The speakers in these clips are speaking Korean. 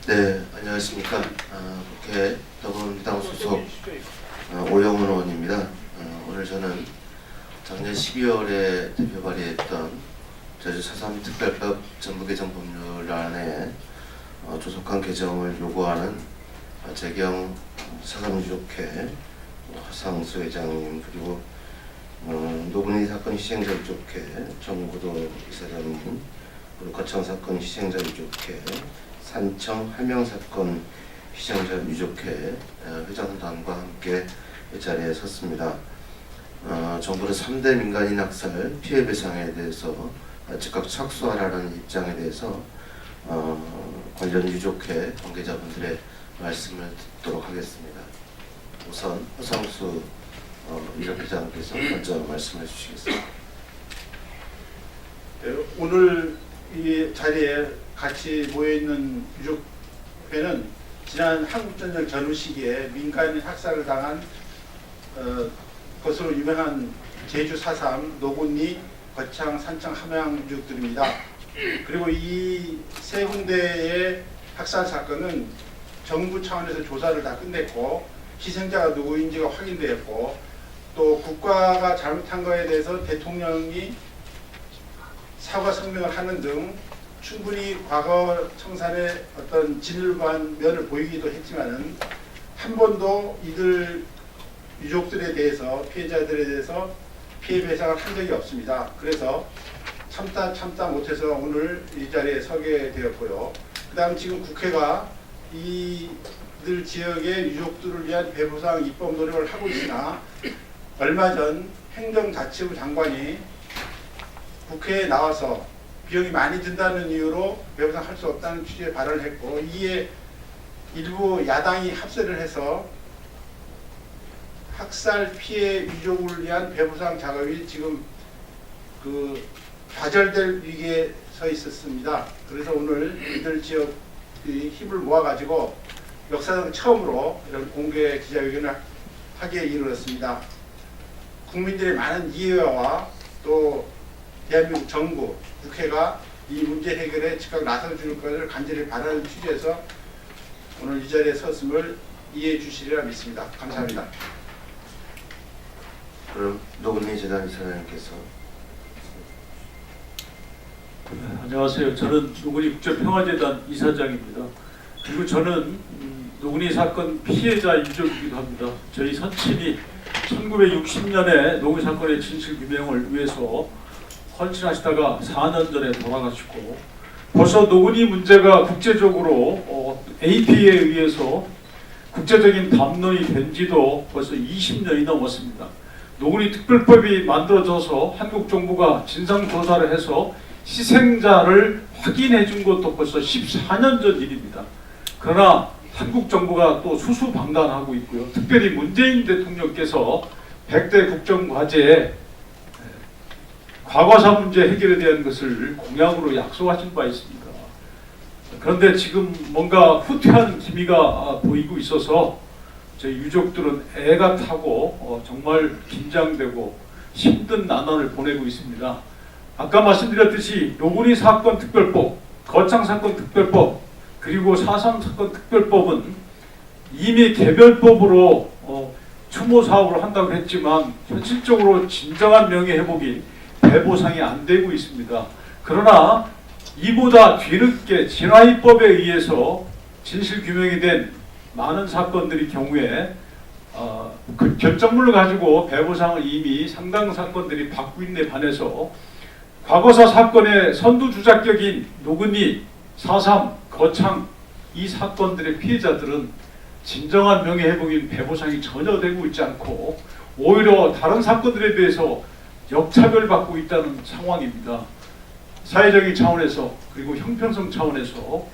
네, 안녕하십니까. 국회 더불어민주당 소속 오영훈 의원입니다. 오늘 저는 작년 12월에 대표 발의했던 제주 4.3 특별법 전부 개정 법률안에 조속한 개정을 요구하는 재경 4.3 유족회 하상수 회장님, 그리고 노분이 사건 희생자 유족회 정구도 이사장님, 그리고 거창 사건 희생자 유족회, 산청 할명 사건 희생자 유족회 회장단과 함께 이 자리에 섰습니다. 정부는 3대 민간인 학살 피해 배상에 대해서 즉각 착수하라는 입장에 대해서 관련 유족회 관계자분들의 말씀을 듣도록 하겠습니다. 우선 허상수 유족회장께서 먼저 말씀해 주시겠습니다. 네, 오늘 이 자리에 같이 모여있는 유족회는 지난 한국전쟁 전후 시기에 민간인 학살을 당한 것으로 유명한 제주 4.3 노군리, 거창, 산청, 함양 유족들입니다. 그리고 이 세 군데의 학살 사건은 정부 차원에서 조사를 다 끝냈고 희생자가 누구인지가 확인되었고 또 국가가 잘못한 것에 대해서 대통령이 사과 성명을 하는 등 충분히 과거 청산의 어떤 진일보한 면을 보이기도 했지만은 한 번도 이들 유족들에 대해서, 피해자들에 대해서 피해 배상을 한 적이 없습니다. 그래서 참다 못해서 오늘 이 자리에 서게 되었고요. 그 다음 지금 국회가 이들 지역의 유족들을 위한 배보상 입법 노력을 하고 있으나 얼마 전 행정자치부 장관이 국회에 나와서 비용이 많이 든다는 이유로 배보상할 수 없다는 취지의 발언을 했고, 이에 일부 야당이 합세를 해서 학살 피해 유족을 위한 배보상 작업이 지금 좌절될 위기에 서 있었습니다. 그래서 오늘 이들 지역의 힘을 모아가지고 역사상 처음으로 이런 공개 기자회견을 하기에 이르렀습니다. 국민들의 많은 이해와 또 대한민국 정부, 국회가 이 문제 해결에 즉각 나서줄 것을 간절히 바라는 취지에서 오늘 이 자리에 섰음을 이해해 주시리라 믿습니다. 감사합니다. 그럼 노분리 재단 이사장님께서. 안녕하세요. 저는 노근리 국제평화재단 이사장입니다. 그리고 저는 노근리 사건 피해자 유족이기도 합니다. 저희 선친이 1960년에 노근리 사건의 진실 규명을 위해서 헌신하시다가 4년 전에 돌아가시고, 벌써 노근리 문제가 국제적으로 AP에 의해서 국제적인 담론이 된 지도 벌써 20년이 넘었습니다. 노근리 특별법이 만들어져서 한국 정부가 진상조사를 해서 희생자를 확인해 준 것도 벌써 14년 전 일입니다. 그러나 한국 정부가 또 수수방관하고 있고요. 특별히 문재인 대통령께서 100대 국정과제에 과거사 문제 해결에 대한 것을 공약으로 약속하신 바 있습니다. 그런데 지금 뭔가 후퇴한 기미가 보이고 있어서 저희 유족들은 애가 타고 정말 긴장되고 힘든 나날을 보내고 있습니다. 아까 말씀드렸듯이 노근리 사건 특별법, 거창 사건 특별법, 그리고 4.3 사건 특별법은 이미 개별법으로 추모 사업을 한다고 했지만 현실적으로 진정한 명예회복이 배보상이 안 되고 있습니다. 그러나 이보다 뒤늦게 진화입법에 의해서 진실 규명이 된 많은 사건들의 경우에 그 결정물을 가지고 배보상을 이미 상당 사건들이 받고 있는 데 반해서 과거사 사건의 선두주작격인 노근리, 4.3, 거창 이 사건들의 피해자들은 진정한 명예회복인 배보상이 전혀 되고 있지 않고 오히려 다른 사건들에 비해서 역차별받고 있다는 상황입니다. 사회적인 차원에서 그리고 형평성 차원에서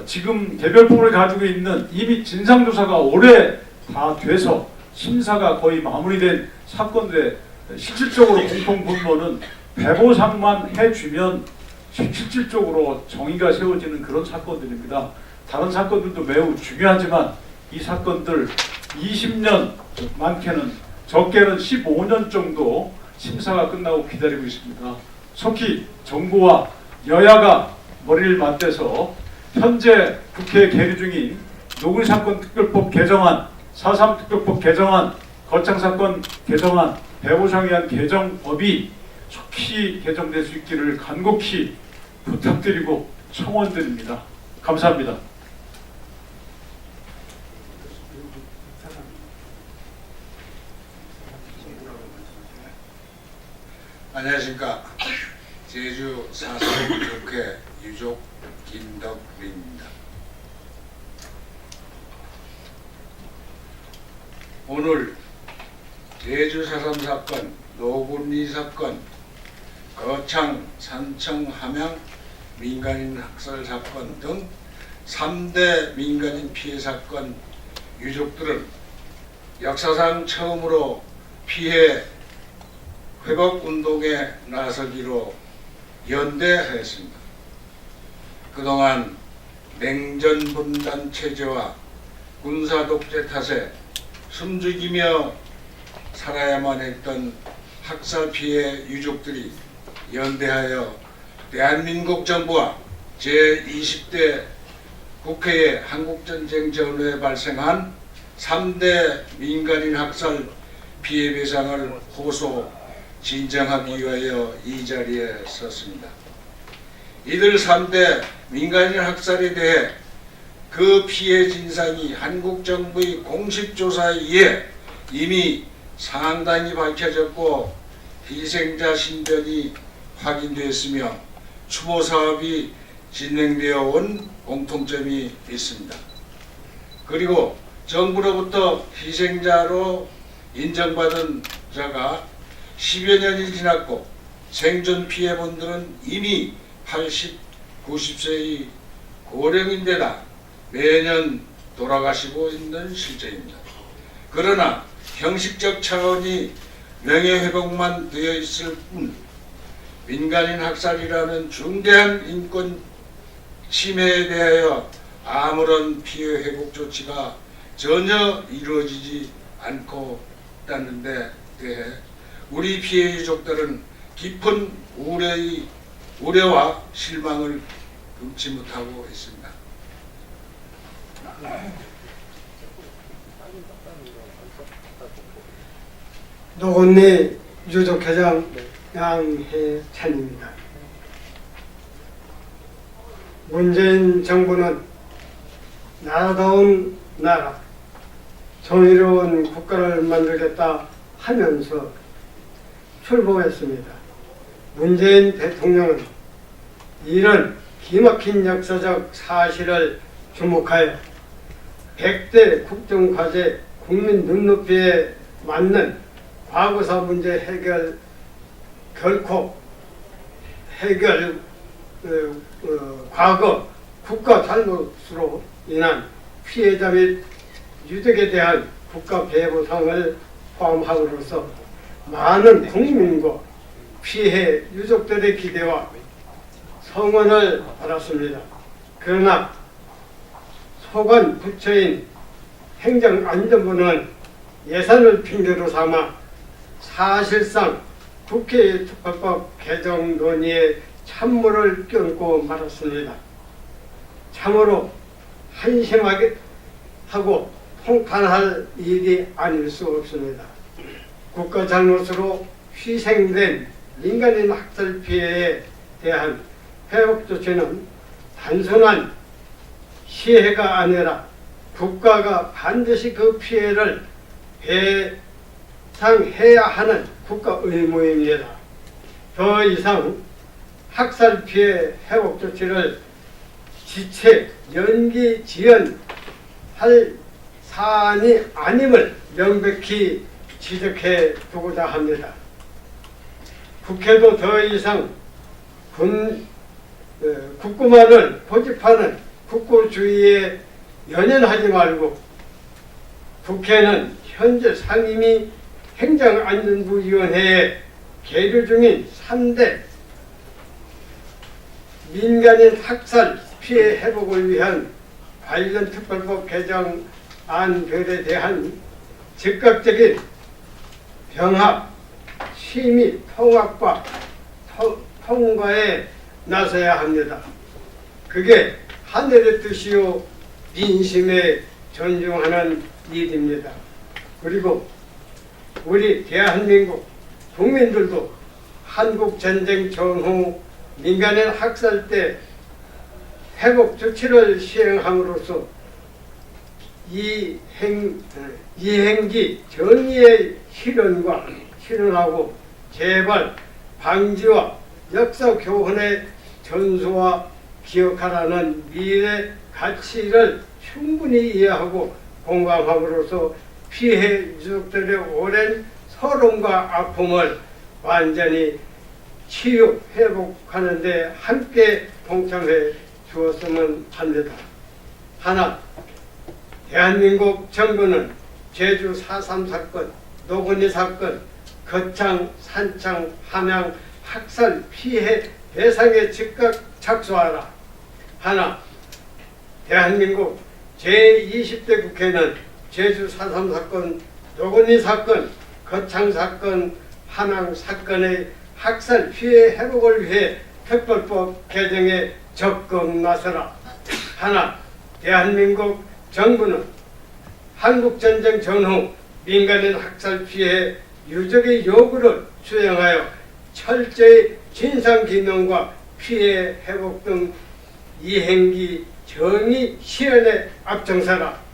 지금 개별법을 가지고 있는 이미 진상조사가 오래 다 돼서 심사가 거의 마무리된 사건들의 실질적으로 공통분모는 배보상만 해주면 실질적으로 정의가 세워지는 그런 사건들입니다. 다른 사건들도 매우 중요하지만 이 사건들 20년, 많게는 적게는 15년 정도 심사가 끝나고 기다리고 있습니다. 속히 정부와 여야가 머리를 맞대서 현재 국회에 계류 중인 노구리사건 특별법 개정안, 4.3 특별법 개정안, 거창사건 개정안, 배보상에 의한 개정법이 속히 개정될 수 있기를 간곡히 부탁드리고 청원드립니다. 감사합니다. 안녕하십니까. 제주 4.3 국회 유족 김덕민입니다. 오늘 제주 4.3 사건, 노군리 사건, 거창, 산청, 함양 민간인 학살 사건 등 3대 민간인 피해 사건 유족들은 역사상 처음으로 피해 회복 운동에 나서기로 연대하였습니다. 그동안 냉전 분단 체제와 군사 독재 탓에 숨죽이며 살아야만 했던 학살 피해 유족들이 연대하여 대한민국 정부와 제20대 국회의 한국전쟁 전후에 발생한 3대 민간인 학살 피해 배상을 호소 진정하기 위하여 이 자리에 섰습니다. 이들 3대 민간인 학살에 대해 그 피해 진상이 한국 정부의 공식 조사에 의해 이미 상당히 밝혀졌고 희생자 신변이 확인되었으며 추모 사업이 진행되어 온 공통점이 있습니다. 그리고 정부로부터 희생자로 인정받은 자가 10여 년이 지났고 생존 피해본들은 이미 80, 90세의 고령인데다 매년 돌아가시고 있는 실정입니다. 그러나 형식적 차원이 명예회복만 되어 있을 뿐 민간인 학살이라는 중대한 인권 침해에 대하여 아무런 피해 회복 조치가 전혀 이루어지지 않고 있다는 데 대해 우리 피해 유족들은 깊은 우려와 실망을 금치 못하고 있습니다. 노건리 유족회장 양혜찬입니다. 문재인 정부는 나라다운 나라, 정의로운 국가를 만들겠다 하면서 출범했습니다. 문재인 대통령은 이런 기막힌 역사적 사실을 주목하여 100대 국정과제 국민 눈높이에 맞는 과거사 문제 해결 결코 과거 국가 잘못으로 인한 피해자 및 유족에 대한 국가 배보상을 포함함으로써 많은 국민과 피해 유족들의 기대와 성원을 받았습니다. 그러나 소관 부처인 행정안전부는 예산을 핑계로 삼아 사실상 국회의 특별법 개정 논의에 찬물을 끼얹고 말았습니다. 참으로 한심하게 하고 통탄할 일이 아닐 수 없습니다. 국가 잘못으로 희생된 민간인 학살 피해에 대한 회복 조치는 단순한 시혜가 아니라 국가가 반드시 그 피해를 배상해야 하는 국가 의무입니다. 더 이상 학살 피해 회복 조치를 지체, 연기, 지연할 사안이 아님을 명백히 지적해 두고자 합니다. 국회도 더 이상 국구만을 고집하는 국고주의에 연연하지 말고 국회는 현재 상임위 행정안전부위원회에 계류 중인 3대 민간인 학살 피해 회복을 위한 관련 특별법 개정안들에 대한 즉각적인 병합, 심의, 통합과 통과에 나서야 합니다. 그게 하늘의 뜻이요 민심에 존중하는 일입니다. 그리고 우리 대한민국 국민들도 한국전쟁 전후 민간인 학살 때 회복 조치를 시행함으로써 이행기 정의의 실현하고 재발 방지와 역사 교훈의 전수와 기억하라는 미래 가치를 충분히 이해하고 공감함으로써 피해 유족들의 오랜 서름과 아픔을 완전히 치유 회복하는 데 함께 동참해 주었으면 합니다. 하나, 대한민국 정부는 제주 4.3 사건, 노건리 사건, 거창, 산창, 함양 학살 피해 배상에 즉각 착수하라. 하나, 대한민국 제20대 국회는 제주 4.3 사건, 노건리 사건, 거창 사건, 함양 사건의 학살 피해 회복을 위해 특별법 개정에 적극 나서라. 하나, 대한민국 정부는 한국전쟁 전후 민간인 학살 피해 유족의 요구를 수행하여 철저히 진상규명과 피해 회복 등 이행기 정의 실현에 앞장서라.